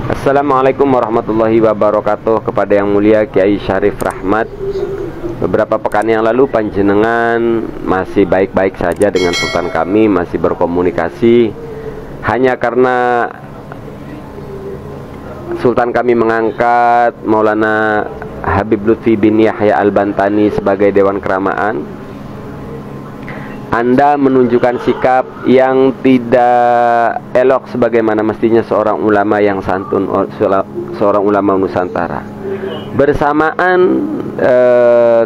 Assalamualaikum warahmatullahi wabarakatuh. Kepada yang mulia Kiai Syarif Rahmat, beberapa pekan yang lalu panjenengan masih baik-baik saja dengan sultan kami, masih berkomunikasi. Hanya karena sultan kami mengangkat Maulana Habib Lutfi bin Yahya Al-Bantani sebagai Dewan Keramaan, Anda menunjukkan sikap yang tidak elok sebagaimana mestinya seorang ulama yang santun, seorang ulama Nusantara. Bersamaan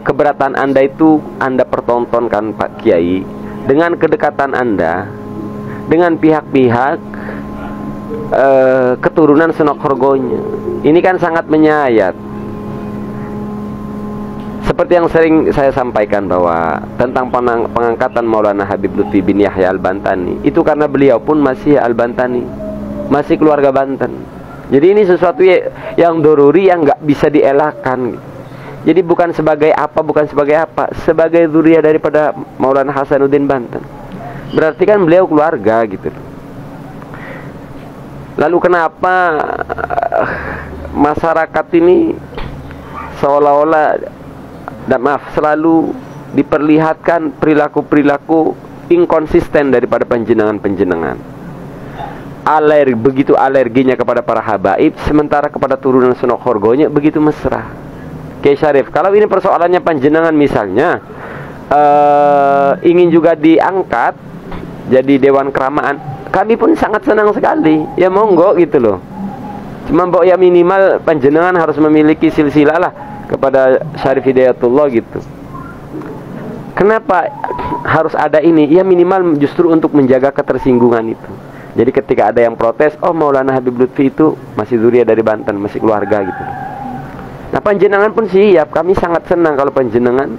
keberatan Anda itu Anda pertontonkan, Pak Kiai, dengan kedekatan Anda dengan pihak-pihak keturunan Senok Horgonya. Ini kan sangat menyayat. Seperti yang sering saya sampaikan bahwa tentang pengangkatan Maulana Habib Lutfi bin Yahya Al-Bantani, itu karena beliau pun masih Al-Bantani, masih keluarga Banten. Jadi ini sesuatu yang doruri, yang nggak bisa dielakkan. Jadi bukan sebagai apa, sebagai zuriat daripada Maulana Hasanuddin Banten. Berarti kan beliau keluarga gitu. Lalu kenapa masyarakat ini seolah-olah selalu diperlihatkan perilaku-perilaku inkonsisten daripada penjenengan-penjenengan. Begitu alerginya kepada para habaib, sementara kepada turunan Senok Horgonya begitu mesra. Kiai Syarif, kalau ini persoalannya panjenengan misalnya ingin juga diangkat jadi Dewan Keramaan, kami pun sangat senang sekali. Ya monggo gitu loh. Cuma mbok ya minimal panjenengan harus memiliki silsilah lah kepada Syarif Hidayatullah gitu. Kenapa harus ada ini? Ya minimal justru untuk menjaga ketersinggungan itu. Jadi ketika ada yang protes, oh Maulana Habib Lutfi itu masih zuriat dari Banten, masih keluarga gitu. Nah panjenengan pun siap. Kami sangat senang kalau panjenengan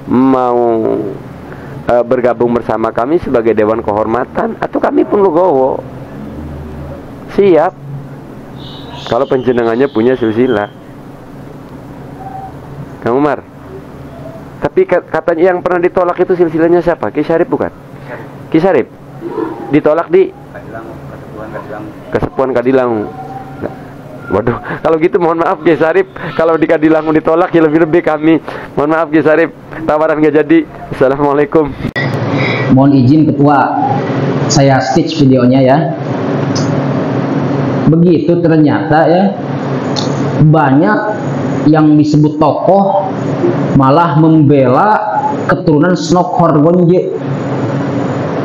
mau bergabung bersama kami sebagai Dewan Kehormatan, atau kami pun legowo. Siap kalau panjenengannya punya silsilah. Kang Umar. Tapi katanya yang pernah ditolak itu silsilahnya siapa? Ki Syarif bukan? Ki Syarif ditolak di Kesepuan Kadilangu. Nah, waduh, kalau gitu mohon maaf Ki Syarif, kalau di Kadilangu ditolak ya lebih-lebih kami. Mohon maaf Ki Syarif, tawaran nggak jadi. Assalamualaikum. Mohon izin Ketua, saya stitch videonya ya. Begitu ternyata ya, banyak yang disebut tokoh malah membela keturunan Senok Horgonje,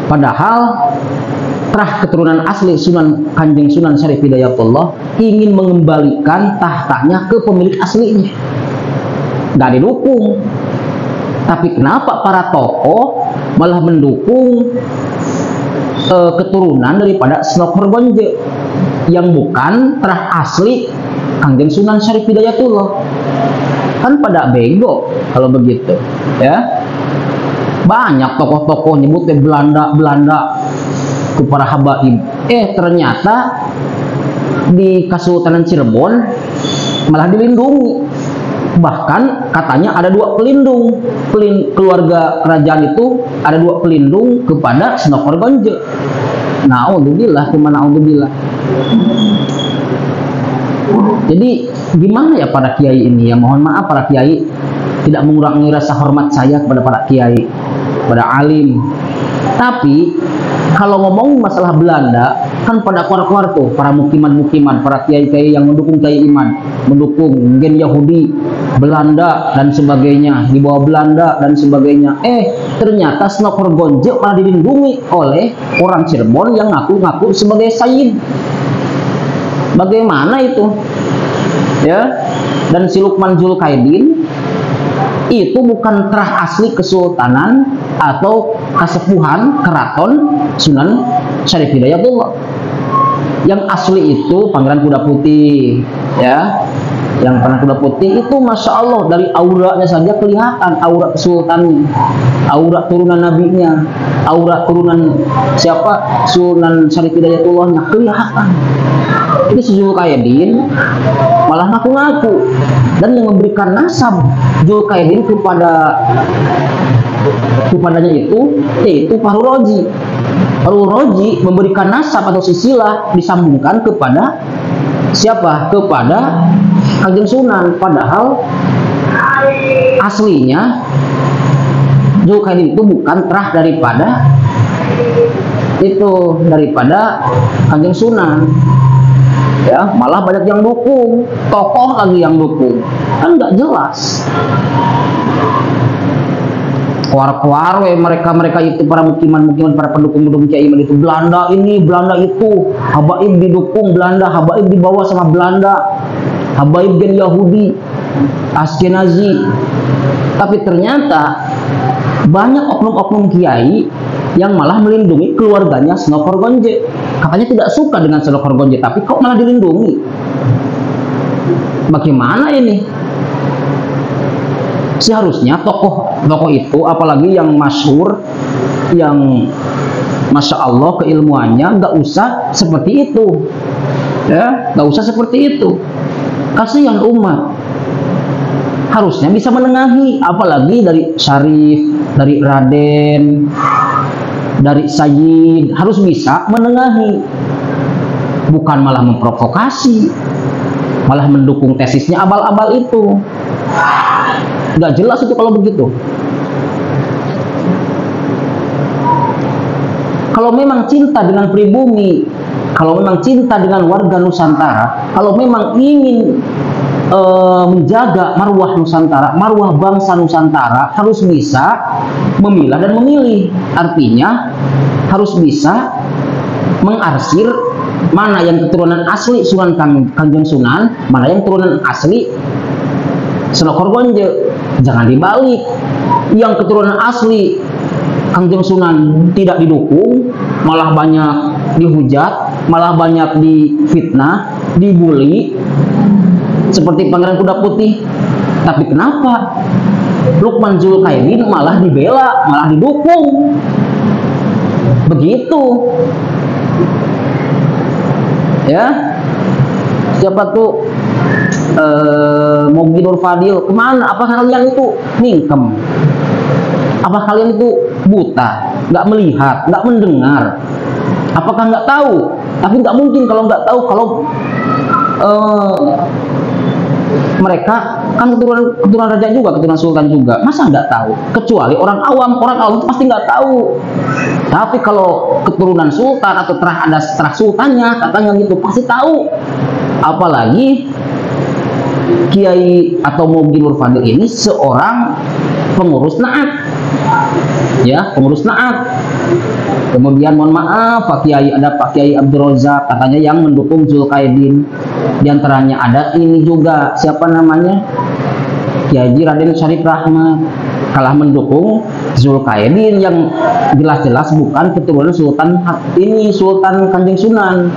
padahal terah keturunan asli Kanjeng Sunan Syarif Hidayatullah ingin mengembalikan tahtanya ke pemilik aslinya. Gak didukung. Tapi kenapa para tokoh malah mendukung keturunan daripada Senok Horgonje yang bukan terah asli Kanjeng Sunan Syarif Hidayatullah? Kan pada bego kalau begitu ya. Banyak tokoh-tokoh nyebutnya Belanda ke para habaib, ternyata di Kesultanan Cirebon malah dilindungi. Bahkan katanya ada dua pelindung, keluarga kerajaan itu ada dua pelindung kepada Senok Horgonje. Naudzubillah, naudzubillah. Jadi gimana ya para kiai ini ya? Mohon maaf para kiai, tidak mengurangi rasa hormat saya kepada para kiai, pada alim. Tapi kalau ngomong masalah Belanda, kan pada keluar-keluar tuh para mukiman-mukiman, para kiai-kiai yang mendukung kiai iman, mendukung gen Yahudi, Belanda dan sebagainya, di bawah Belanda dan sebagainya. Ternyata Senok Horgonje malah dilindungi oleh orang Cirebon yang ngaku-ngaku sebagai Sayyid. Bagaimana itu? Ya, dan si Lukman Zulkaidin itu bukan terah asli kesultanan atau kesepuhan keraton Sunan Syarif Hidayatullah. Yang asli itu Pangeran Kuda Putih, ya. Yang Pangeran Kuda Putih itu masya Allah dari auranya saja kelihatan, aura kesultannya, aura turunan nabinya, aura turunan siapa Sunan Syarif Hidayatullahnya kelihatan. Ini si Zulkaidin malah ngaku-ngaku dan yang memberikan nasab Zulkaidin kepadanya itu yaitu Fahru Roji. Fahru Roji memberikan nasab atau silsilah disambungkan kepada siapa? Kepada Kanjeng Sunan. Padahal aslinya Zulkarnain itu bukan terah daripada Kanjeng Sunan. Ya, malah banyak yang dukung, tokoh lagi yang dukung, kan nggak jelas. Kuar-kuar mereka itu, para mukiman-mukiman, para pendukung-pendukung Kiai Iman itu, Belanda ini, Belanda itu, habaib didukung Belanda, habaib dibawa sama Belanda, habaib gen Yahudi, Askenazi. Tapi ternyata banyak oknum-oknum kiai yang malah melindungi keluarganya Senokor Gonje. Katanya tidak suka dengan Senokor Gonje, tapi kok malah dilindungi? Bagaimana ini? Seharusnya tokoh itu, apalagi yang masyhur, yang Masya Allah keilmuannya, nggak usah seperti itu. Ya, nggak usah seperti itu. Kasihan umat. Harusnya bisa menengahi, apalagi dari Syarif, dari Raden, dari Sayyid, harus bisa menengahi, bukan malah memprovokasi, malah mendukung tesisnya abal-abal itu. Nggak jelas itu kalau begitu. Kalau memang cinta dengan pribumi, kalau memang cinta dengan warga Nusantara, kalau memang ingin menjaga marwah Nusantara, marwah bangsa Nusantara, harus bisa memilah dan memilih. Artinya harus bisa mengarsir mana yang keturunan asli Sunan Kanjeng Sunan, mana yang keturunan asli Senokor Gonje. Jangan dibalik, yang keturunan asli Kanjeng Sunan tidak didukung, malah banyak dihujat, malah banyak difitnah, dibully, seperti Pangeran Kuda Putih. Tapi kenapa Lukman Zulkarnain malah dibela, malah didukung? Begitu. Ya, siapa tuh Mogi Nur Fadil? Kemana? Apa kalian itu ningkem? Apa kalian itu buta, nggak melihat, nggak mendengar? Apakah nggak tahu? Tapi nggak mungkin kalau nggak tahu, kalau mereka kan keturunan raja juga, keturunan sultan juga, masa nggak tahu? Kecuali orang awam itu pasti nggak tahu. Tapi kalau keturunan sultan atau ada terah sultannya, katanya gitu, pasti tahu. Apalagi Kiai atau Mogi Nur Fadil ini seorang pengurus Naat, ya, pengurus Naat. Kemudian mohon maaf, Pak Kiai, ada Pak Kiai Abdul Razak katanya yang mendukung Zulkarnain. Di antaranya ada ini juga, siapa namanya, Kiai Raden Syarif Rahmat, kalah mendukung Zulkarnain yang jelas-jelas bukan keturunan Sultan ini, Sultan Kanjeng Sunan,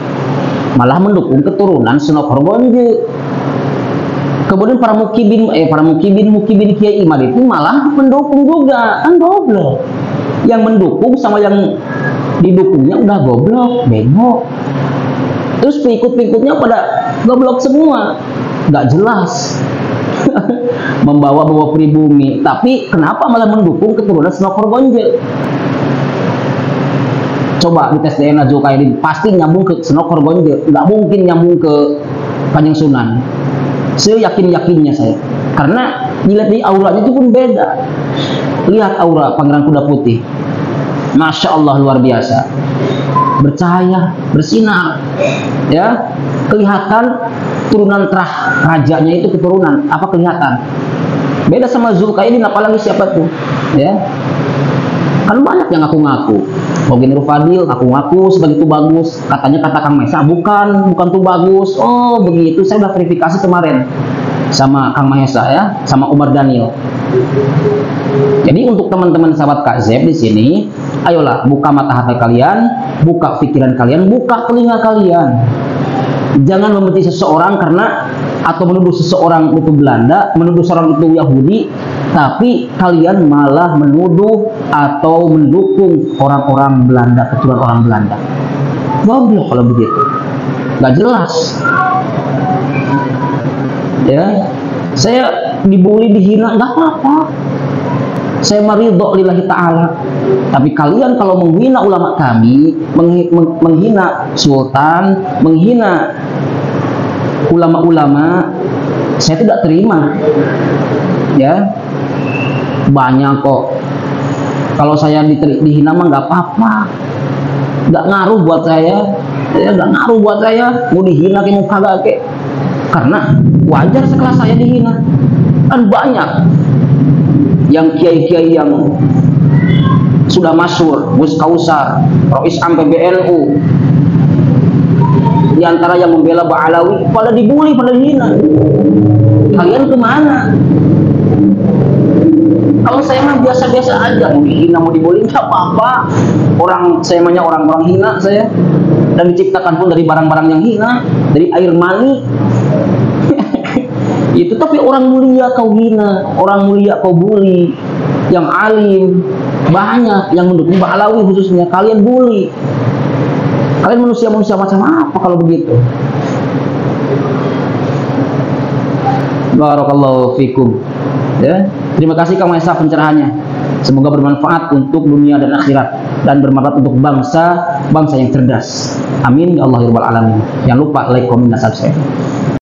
malah mendukung keturunan Senokor Gonje. Kemudian para mukibin Kiai Imad itu malah mendukung juga, kan goblok. Yang mendukung sama yang didukungnya udah goblok, bego. Terus pengikut-pengikutnya pada goblok semua, nggak jelas. Membawa pribumi, tapi kenapa malah mendukung keturunan Senokor Gonje? Coba dites DNA Zulkarnain, pasti nyambung ke Senokor Gonje, nggak mungkin nyambung ke Kanjeng Sunan. Seyakin-yakinnya saya, karena dilihat di auranya itu pun beda. Lihat aura Pangeran Kuda Putih, Masya Allah, luar biasa, bercahaya, bersinar, ya, kelihatan turunan terah rajanya itu keturunan apa, kelihatan beda sama Zulkarnain. Apalagi siapa tuh, ya, kan banyak yang ngaku-ngaku. Mogi Nur Fadil ngaku-ngaku sebagai itu bagus, katanya kata Kang Maesa bukan tuh bagus. Oh begitu, saya udah verifikasi kemarin sama Kang Maesa, ya, sama Umar Daniel. Jadi untuk teman-teman sahabat Kak Zeb di sini, ayolah buka mata hati kalian, buka pikiran kalian, buka telinga kalian. Jangan membenci seseorang karena, atau menuduh seseorang itu Belanda, menuduh seseorang itu Yahudi, tapi kalian malah menuduh atau mendukung orang-orang Belanda, keturunan orang Belanda. Goblok kalau begitu, nggak jelas. Ya, saya dibully, dihina, nggak apa-apa. Saya maridho lillahi ta'ala. Tapi kalian kalau menghina ulama kami, menghina sultan, menghina ulama-ulama saya tidak terima, ya. Banyak kok. Kalau saya dihina mah nggak apa-apa, nggak ngaruh buat saya, ya nggak ngaruh buat saya. Mau dihina ke mau kagak ke, karena wajar sekelas saya dihina. Kan banyak yang kiai-kiai yang sudah masyhur, Gus Kausar, Rois Am PBNU, di antara yang membela Ba'alawi, pada dibully, pada dihina. Kalian kemana? Kalau saya mah biasa-biasa aja, mau dihina, mau dibully, nggak apa-apa. Orang saya mahnya orang-orang hina saya, dan diciptakan pun dari barang-barang yang hina, dari air mani. Itu tapi orang mulia kau hina, orang mulia kau bully, yang alim banyak yang mendukung Ba'alawi khususnya kalian bully. Kalian manusia-manusia macam apa kalau begitu? Barakallahu fikum. Ya, terima kasih Kang Maesa pencerahannya. Semoga bermanfaat untuk dunia dan akhirat dan bermanfaat untuk bangsa yang cerdas. Amin ya Allah ya rabbal alamin. Jangan lupa like, komen, dan subscribe.